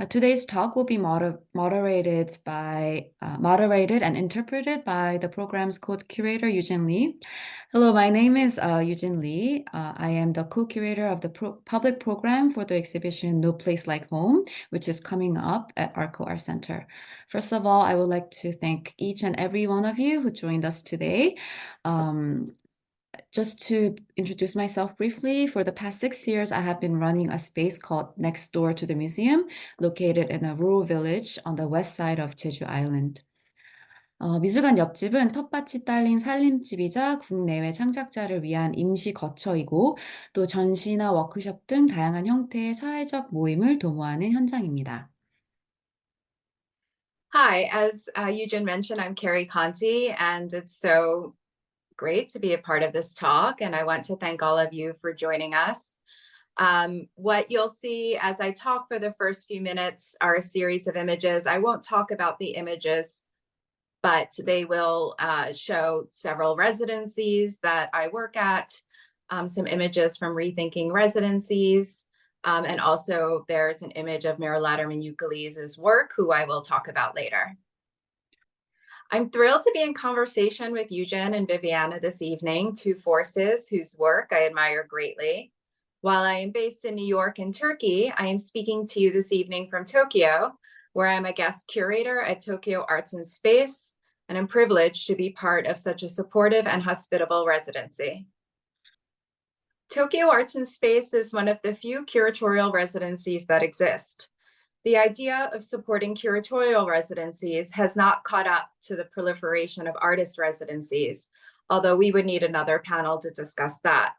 Today's talk will be moderated and interpreted by the program's co-curator Eugene Lee. Hello, my name is Eugene Lee. I am the co-curator of the public program for the exhibition No Place Like Home, which is coming up at 𝑃𝑙𝑎𝑐𝑒 Art Center. First of all, I would like to thank each and every one of you who joined us today. Just to introduce myself briefly, for the past 6 years, I have been running a space called Next Door to the Museum, located in a rural village on the west side of Jeju Island. 미술관 옆집은 텃밭이 딸린 살림집이자 국내외 창작자를 위한 임시 거처이고 또 전시나 워크숍 등 다양한 형태의 사회적 모임을 도모하는 현장입니다. Hi, as Eugene mentioned, I'm Kari Konte, and it's so great to be a part of this talk, and I want to thank all of you for joining us. What you'll see as I talk for the first few minutes are a series of images. I won't talk about the images, but they will show several residencies that I work at, some images from Rethinking Residencies, and also there's an image of Mira Latterman-Ucalese's work, who I will talk about later. I'm thrilled to be in conversation with Eugene and Bibiana this evening, two forces whose work I admire greatly. While I am based in New York and Turkey, I am speaking to you this evening from Tokyo, where I'm a guest curator at Tokyo Arts and Space, and I'm privileged to be part of such a supportive and hospitable residency. Tokyo Arts and Space is one of the few curatorial residencies that exist. The idea of supporting curatorial residencies has not caught up to the proliferation of artist residencies, although we would need another panel to discuss that.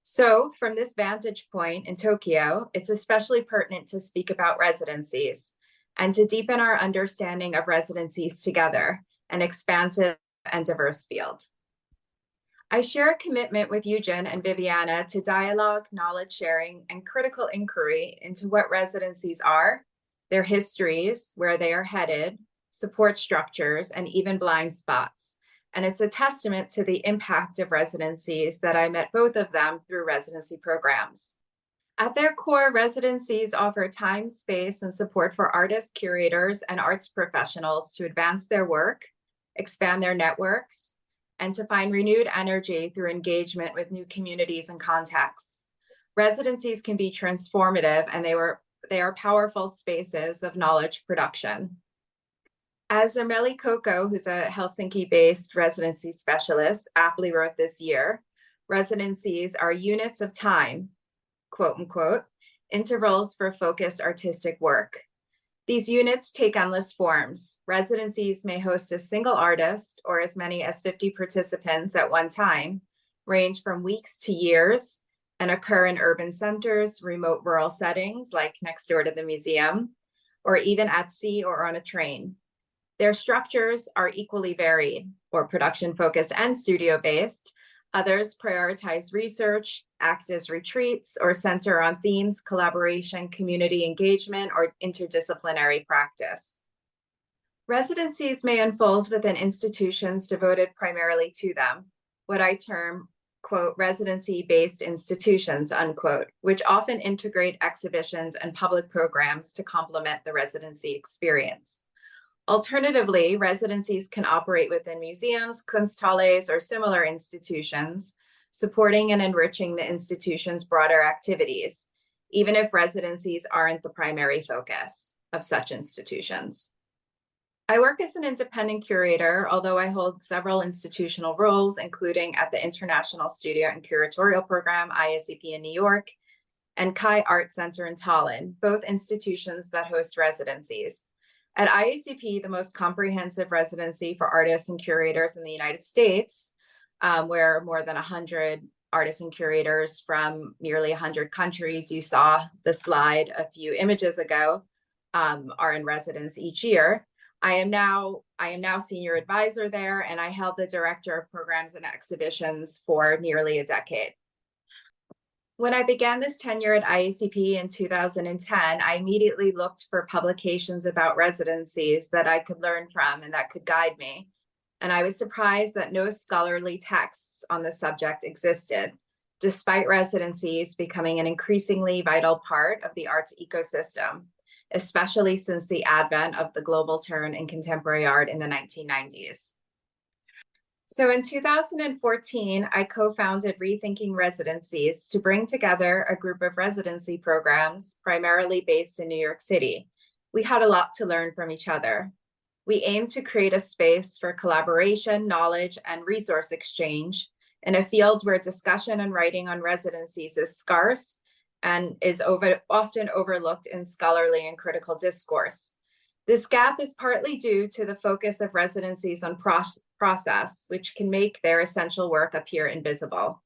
So from this vantage point in Tokyo, it's especially pertinent to speak about residencies and to deepen our understanding of residencies together, an expansive and diverse field. I share a commitment with Eugene and Bibiana to dialogue, knowledge sharing, and critical inquiry into what residencies are, their histories, where they are headed, support structures, and even blind spots. And it's a testament to the impact of residencies that I met both of them through residency programs. At their core, residencies offer time, space, and support for artists, curators, and arts professionals to advance their work, expand their networks, and to find renewed energy through engagement with new communities and contexts. Residencies can be transformative, and they are powerful spaces of knowledge production. As Ermeli Koko, who's a Helsinki-based residency specialist, aptly wrote this year, residencies are units of time, quote unquote, intervals for focused artistic work. These units take endless forms. Residencies may host a single artist or as many as 50 participants at one time, range from weeks to years, and occur in urban centers, remote rural settings like next door to the museum, or even at sea or on a train. Their structures are equally varied, or production-focused and studio-based. Others prioritize research, act as retreats, or center on themes, collaboration, community engagement, or interdisciplinary practice. Residencies may unfold within institutions devoted primarily to them, what I term quote, residency-based institutions, unquote, which often integrate exhibitions and public programs to complement the residency experience. Alternatively, residencies can operate within museums, Kunsthalles, or similar institutions, supporting and enriching the institution's broader activities, even if residencies aren't the primary focus of such institutions. I work as an independent curator, although I hold several institutional roles, including at the International Studio and Curatorial Program, ISCP in New York, and Kai Art Center in Tallinn, both institutions that host residencies. At IACP, the most comprehensive residency for artists and curators in the United States, where more than 100 artists and curators from nearly 100 countries, you saw the slide a few images ago, are in residence each year. I am now senior advisor there, and I held the director of programs and exhibitions for nearly a decade. When I began this tenure at IACP in 2010, I immediately looked for publications about residencies that I could learn from and that could guide me. And I was surprised that no scholarly texts on the subject existed, despite residencies becoming an increasingly vital part of the arts ecosystem. especially since the advent of the global turn in contemporary art in the 1990s. So in 2014, I co-founded Rethinking Residencies to bring together a group of residency programs primarily based in New York City. We had a lot to learn from each other. We aim to create a space for collaboration, knowledge, and resource exchange in a field where discussion and writing on residencies is scarce and is often overlooked in scholarly and critical discourse. This gap is partly due to the focus of residencies on process, which can make their essential work appear invisible.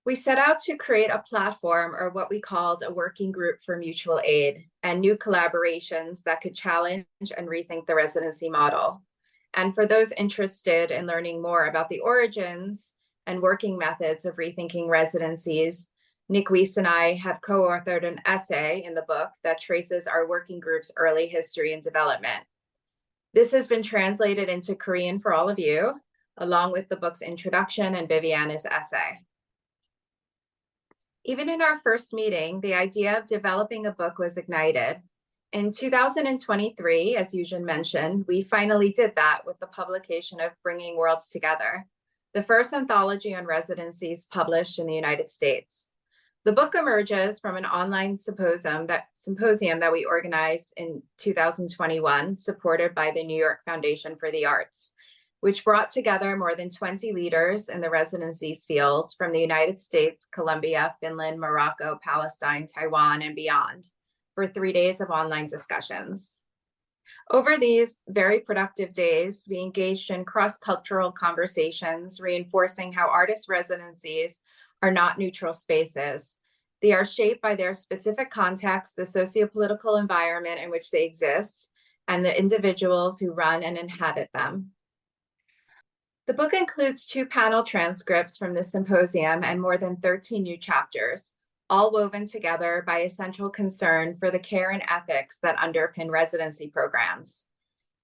We set out to create a platform, or what we called a working group for mutual aid, and new collaborations that could challenge and rethink the residency model. And for those interested in learning more about the origins and working methods of rethinking residencies, Nick Weiss and I have co-authored an essay in the book that traces our working group's early history and development. This has been translated into Korean for all of you, along with the book's introduction and Bibiana's essay. Even in our first meeting, the idea of developing a book was ignited. In 2023, as Eugen mentioned, we finally did that with the publication of Bringing Worlds Together, the first anthology on residencies published in the United States. The book emerges from an online symposium that we organized in 2021, supported by the New York Foundation for the Arts, which brought together more than 20 leaders in the residencies field from the United States, Colombia, Finland, Morocco, Palestine, Taiwan, and beyond for 3 days of online discussions. Over these very productive days, we engaged in cross-cultural conversations, reinforcing how artist residencies are not neutral spaces. They are shaped by their specific context, the sociopolitical environment in which they exist, and the individuals who run and inhabit them. The book includes 2 panel transcripts from the symposium and more than 13 new chapters, all woven together by a central concern for the care and ethics that underpin residency programs.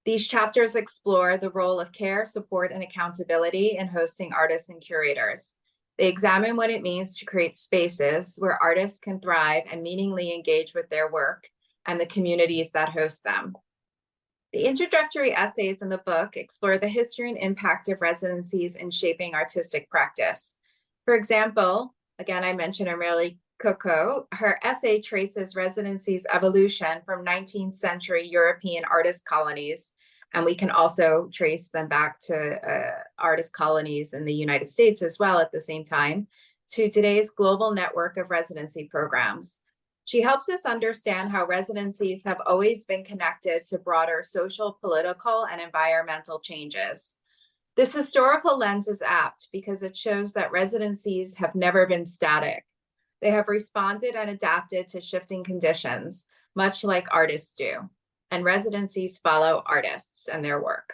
These chapters explore the role of care, support, and accountability in hosting artists and curators. They examine what it means to create spaces where artists can thrive and meaningfully engage with their work and the communities that host them. The introductory essays in the book explore the history and impact of residencies in shaping artistic practice. For example, again, I mentioned 𝑃𝑙𝑎𝑐𝑒, her essay traces residencies' evolution from 19th century European artist colonies, and we can also trace them back to artist colonies in the United States as well at the same time, to today's global network of residency programs. She helps us understand how residencies have always been connected to broader social, political, and environmental changes. This historical lens is apt because it shows that residencies have never been static. They have responded and adapted to shifting conditions, much like artists do, and residencies follow artists and their work.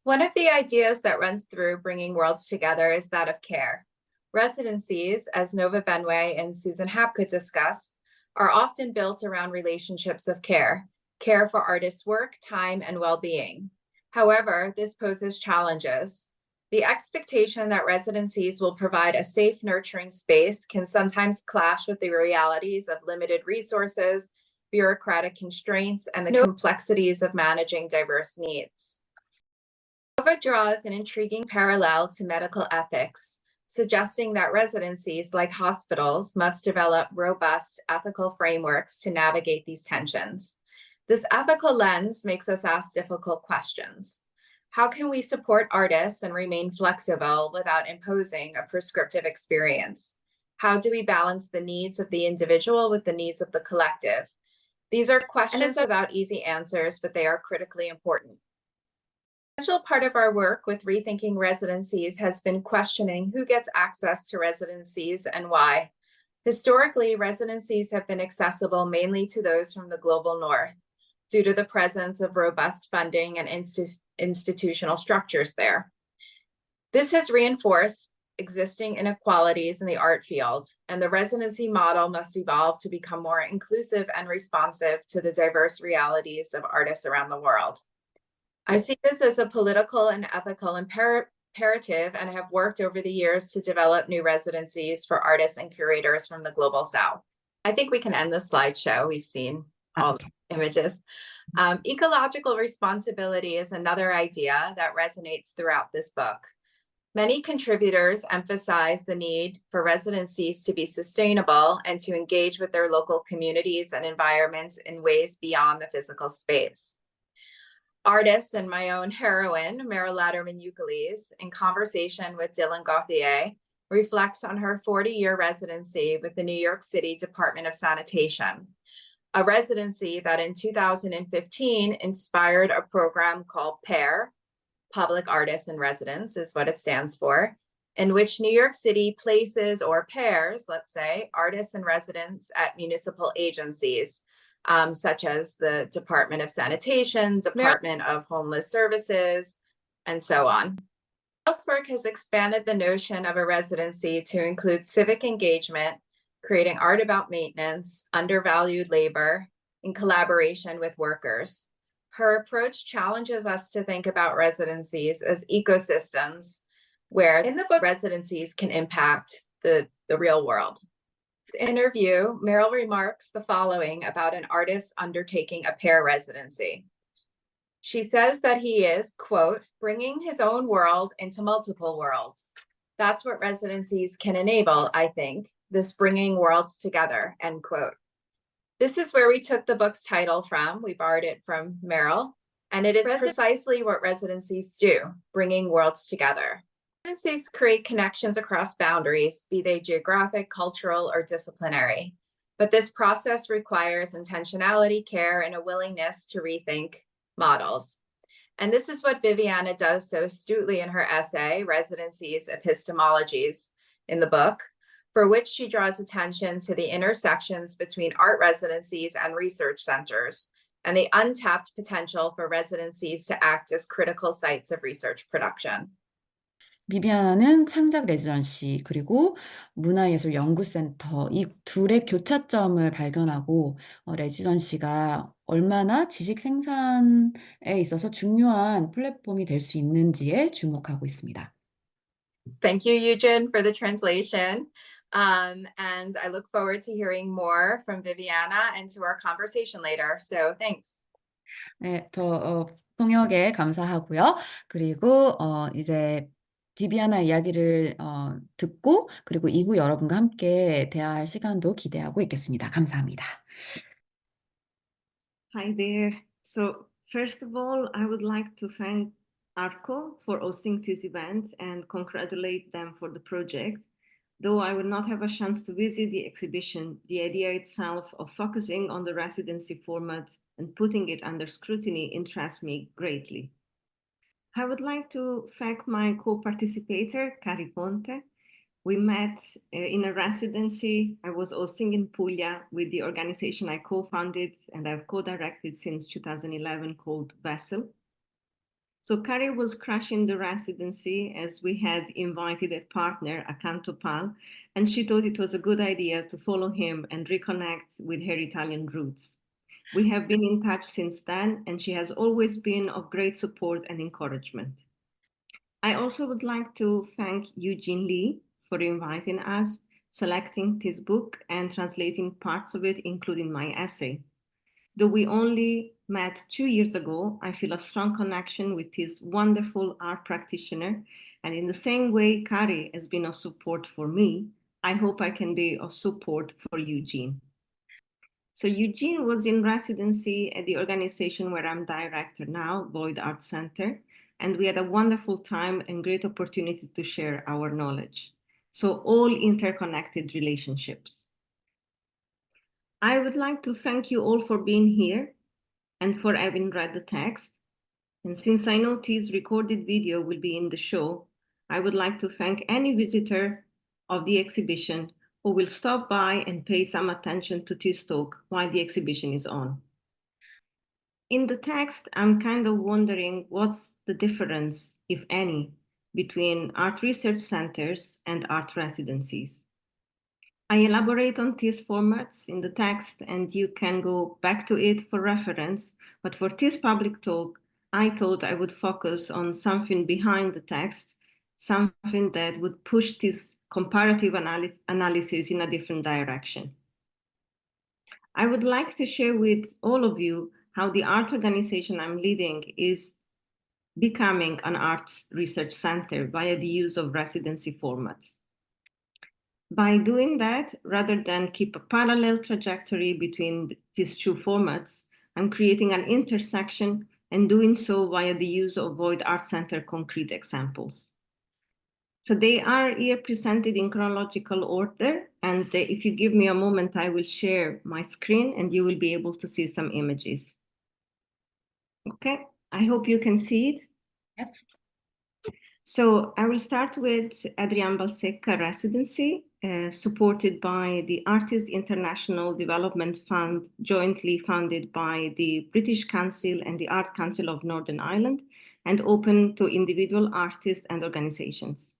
One of the ideas that runs through Bringing Worlds Together is that of care. Residencies, as Nova Benway and Susan Hapgood discuss, are often built around relationships of care for artists' work, time, and well-being. However, this poses challenges. The expectation that residencies will provide a safe, nurturing space can sometimes clash with the realities of limited resources, bureaucratic constraints, and the complexities of managing diverse needs. Nova draws an intriguing parallel to medical ethics, suggesting that residencies, like hospitals, must develop robust ethical frameworks to navigate these tensions. This ethical lens makes us ask difficult questions. How can we support artists and remain flexible without imposing a prescriptive experience? How do we balance the needs of the individual with the needs of the collective? These are questions without easy answers, but they are critically important. A essential part of our work with rethinking residencies has been questioning who gets access to residencies and why. Historically, residencies have been accessible mainly to those from the global north, due to the presence of robust funding and institutional structures there. This has reinforced existing inequalities in the art field, and the residency model must evolve to become more inclusive and responsive to the diverse realities of artists around the world. I see this as a political and ethical imperative and have worked over the years to develop new residencies for artists and curators from the global south. I think we can end the slideshow. We've seen all Okay. the images. Ecological responsibility is another idea that resonates throughout this book. Many contributors emphasize the need for residencies to be sustainable and to engage with their local communities and environments in ways beyond the physical space. Artist and my own heroine, Meryl Latterman-Ukeles, in conversation with Dylan Gauthier, reflects on her 40-year residency with the New York City Department of Sanitation, a residency that in 2015 inspired a program called PAIR, Public Artists in Residence is what it stands for, in which New York City places or pairs, let's say, artists in residence at municipal agencies, such as the Department of Sanitation, Department of Homeless Services, and so on. Meryl's work has expanded the notion of a residency to include civic engagement, creating art about maintenance, undervalued labor, in collaboration with workers. Her approach challenges us to think about residencies as ecosystems where, in the book, residencies can impact the real world. In this interview, Meryl remarks the following about an artist undertaking a pair residency. She says that he is, quote, bringing his own world into multiple worlds. That's what residencies can enable, I think, this bringing worlds together, end quote. This is where we took the book's title from. We borrowed it from Meryl, and it is precisely what residencies do, bringing worlds together. Residencies create connections across boundaries, be they geographic, cultural, or disciplinary. But this process requires intentionality, care, and a willingness to rethink models. And this is what Bibiana does so astutely in her essay, Residencies, Epistemologies, in the book, for which she draws attention to the intersections between art residencies and research centers, and the untapped potential for residencies to act as critical sites of research production. 비비아나는 창작 레지던시 그리고 문화예술연구센터 이 둘의 교차점을 발견하고 레지던시가 얼마나 지식 생산에 있어서 중요한 플랫폼이 될 수 있는지에 주목하고 있습니다. Thank you, Eugene, for the translation. And I look forward to hearing more from Bibiana and to our conversation later. So thanks. 네, 통역에 감사하고요. 그리고 이제 비비아나 이야기를 듣고 그리고 이후 여러분과 함께 대화할 시간도 기대하고 있겠습니다. 감사합니다. Hi there. So first of all, I would like to thank 𝐻𝑜𝑚𝑒 for hosting this event and congratulate them for the project. Though I will not have a chance to visit the exhibition, the idea itself of focusing on the residency format and putting it under scrutiny interests me greatly. I would like to thank my co-participator, Kari Konte. We met in a residency I was hosting in Puglia with the organization I co-founded and I've co-directed since 2011 called 𝑃𝑙𝑎𝑐𝑒. So Kari was crushing the residency as we had invited a partner, Accanto Pal, and she thought it was a good idea to follow him and reconnect with her Italian roots. We have been in touch since then, and she has always been of great support and encouragement. I also would like to thank Eugene Li for inviting us, selecting this book and translating parts of it, including my essay. Though we only met 2 years ago, I feel a strong connection with this wonderful art practitioner. And in the same way Kari has been of support for me, I hope I can be of support for Eugene. So Eugene was in residency at the organization where I'm director now, Boyd Art Center, and we had a wonderful time and great opportunity to share our knowledge. So all interconnected relationships. I would like to thank you all for being here and for having read the text. And since I know this recorded video will be in the show, I would like to thank any visitor of the exhibition who will stop by and pay some attention to this talk while the exhibition is on. In the text, I'm kind of wondering what's the difference, if any, between art research centers and art residencies. I elaborate on these formats in the text and you can go back to it for reference, but for this public talk, I thought I would focus on something behind the text, something that would push this comparative analysis in a different direction. I would like to share with all of you how the art organization I'm leading is becoming an arts research center via the use of residency formats. By doing that, rather than keep a parallel trajectory between these two formats, I'm creating an intersection and doing so via the use of Void Art Center concrete examples. So they are here presented in chronological order, and if you give me a moment, I will share my screen and you will be able to see some images. Okay, I hope you can see it. Yes. So I will start with Adrian Balsecca residency, supported by the Artist International Development Fund, jointly funded by the British Council and the Art Council of Northern Ireland, and open to individual artists and organizations.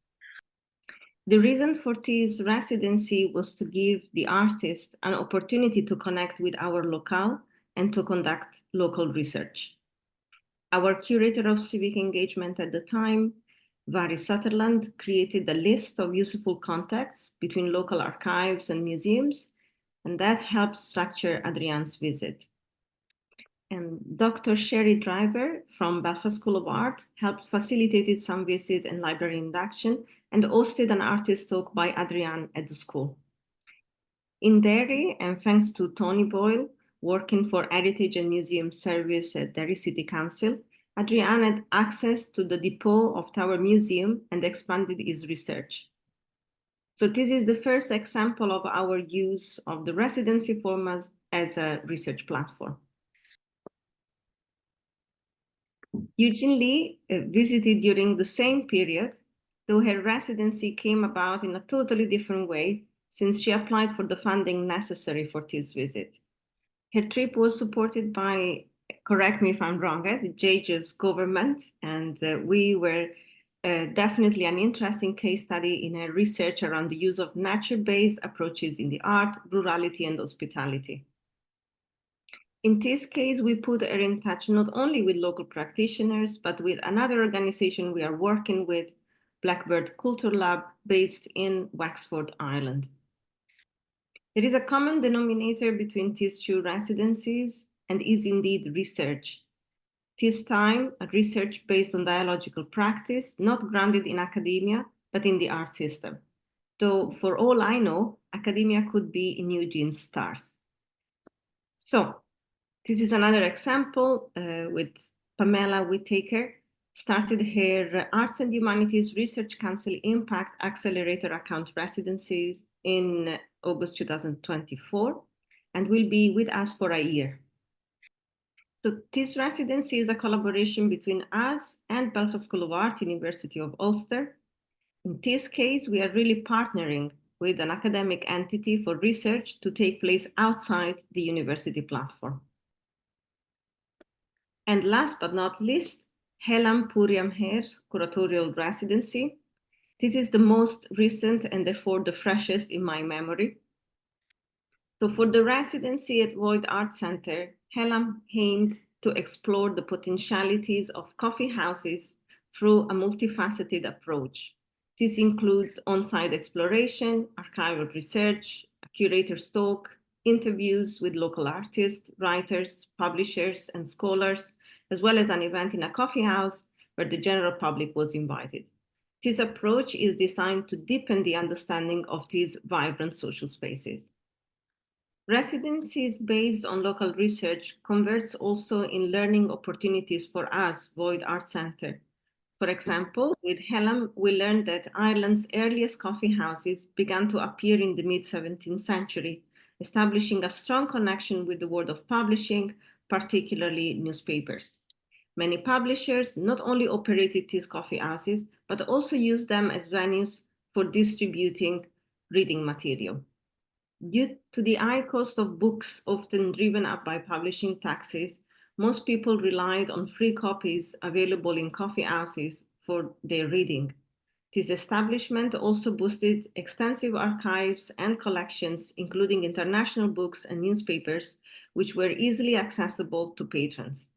The reason for this residency was to give the artists an opportunity to connect with our locale and to conduct local research. Our curator of civic engagement at the time, Vary Sutherland, created a list of useful contacts between local archives and museums, and that helped structure Adrian's visit. And Dr. Sherry Driver from Belfast School of Art helped facilitate some visit and library induction and hosted an artist talk by Adrian at the school. In Derry, and thanks to Tony Boyle, working for Heritage and Museum Service at Derry City Council, Adrian had access to the depot of Tower Museum and expanded his research. So this is the first example of our use of the residency format as a research platform. Eugene Lee visited during the same period, though her residency came about in a totally different way since she applied for the funding necessary for this visit. Her trip was supported by, correct me if I'm wrong, the Georgia's government, and we were definitely an interesting case study in her research around the use of nature-based approaches in the art, rurality, and hospitality. In this case, we put her in touch not only with local practitioners, but with another organization we are working with, Blackbird Culture Lab, based in Wexford, Ireland. There is a common denominator between these two residencies and is indeed research. This time, a research based on dialogical practice, not grounded in academia, but in the art system. Though for all I know, academia could be in Eugene's stars. So, this is another example with Pamela Whittaker, started her Arts and Humanities Research Council Impact Accelerator Account residencies in August 2024 and will be with us for a year. So this residency is a collaboration between us and Belfast School of Art, University of Ulster. In this case, we are really partnering with an academic entity for research to take place outside the university platform. And last but not least, Helam Puriamher's curatorial residency. This is the most recent and therefore the freshest in my memory. So for the residency at Void Art Center, Helam aimed to explore the potentialities of coffee houses through a multifaceted approach. This includes on-site exploration, archival research, a curator's talk, interviews with local artists, writers, publishers, and scholars, as well as an event in a coffee house where the general public was invited. This approach is designed to deepen the understanding of these vibrant social spaces. Residencies based on local research converts also in learning opportunities for us, Void Art Center. For example, with Helam, we learned that Ireland's earliest coffee houses began to appear in the mid-17th century, establishing a strong connection with the world of publishing, particularly newspapers. Many publishers not only operated these coffee houses, but also used them as venues for distributing reading material. Due to the high cost of books often driven up by publishing taxes, most people relied on free copies available in coffee houses for their reading. This establishment also boosted extensive archives and collections, including international books and newspapers, which were easily accessible to patrons.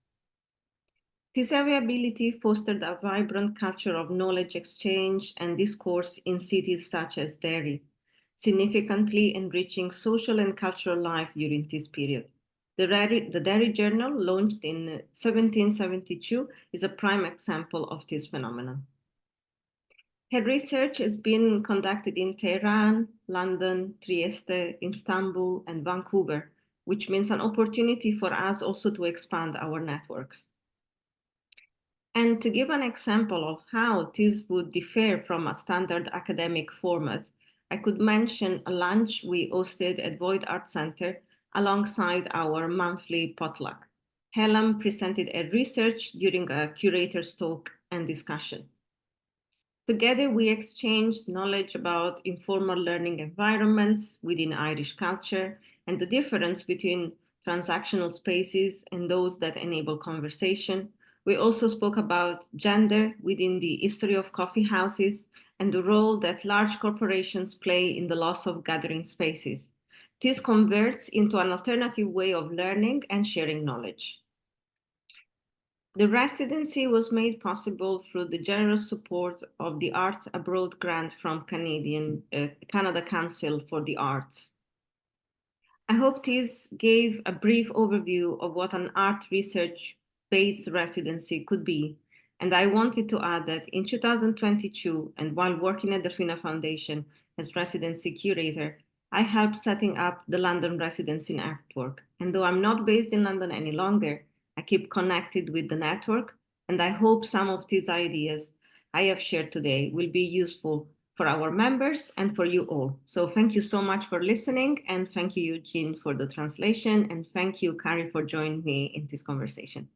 This availability fostered a vibrant culture of knowledge exchange and discourse in cities such as Derry. significantly enriching social and cultural life during this period. The Dairy Journal, launched in 1772, is a prime example of this phenomenon. Her research has been conducted in Tehran, London, Trieste, Istanbul, and Vancouver, which means an opportunity for us also to expand our networks. And to give an example of how this would differ from a standard academic format, I could mention a lunch we hosted at Void Art Center alongside our monthly potluck. Helen presented a research during a curator's talk and discussion. Together, we exchanged knowledge about informal learning environments within Irish culture and the difference between transactional spaces and those that enable conversation. We also spoke about gender within the history of coffee houses and the role that large corporations play in the loss of gathering spaces. This converts into an alternative way of learning and sharing knowledge. The residency was made possible through the generous support of the Arts Abroad grant from Canada Council for the Arts. I hope this gave a brief overview of what an art research-based residency could be, and I wanted to add that in 2022, and while working at the FINA Foundation as residency curator, I helped setting up the London Residency Network, and though I'm not based in London any longer, I keep connected with the network, and I hope some of these ideas I have shared today will be useful for our members and for you all. So thank you so much for listening, and thank you, Eugene, for the translation, and thank you, Kari, for joining me in this conversation.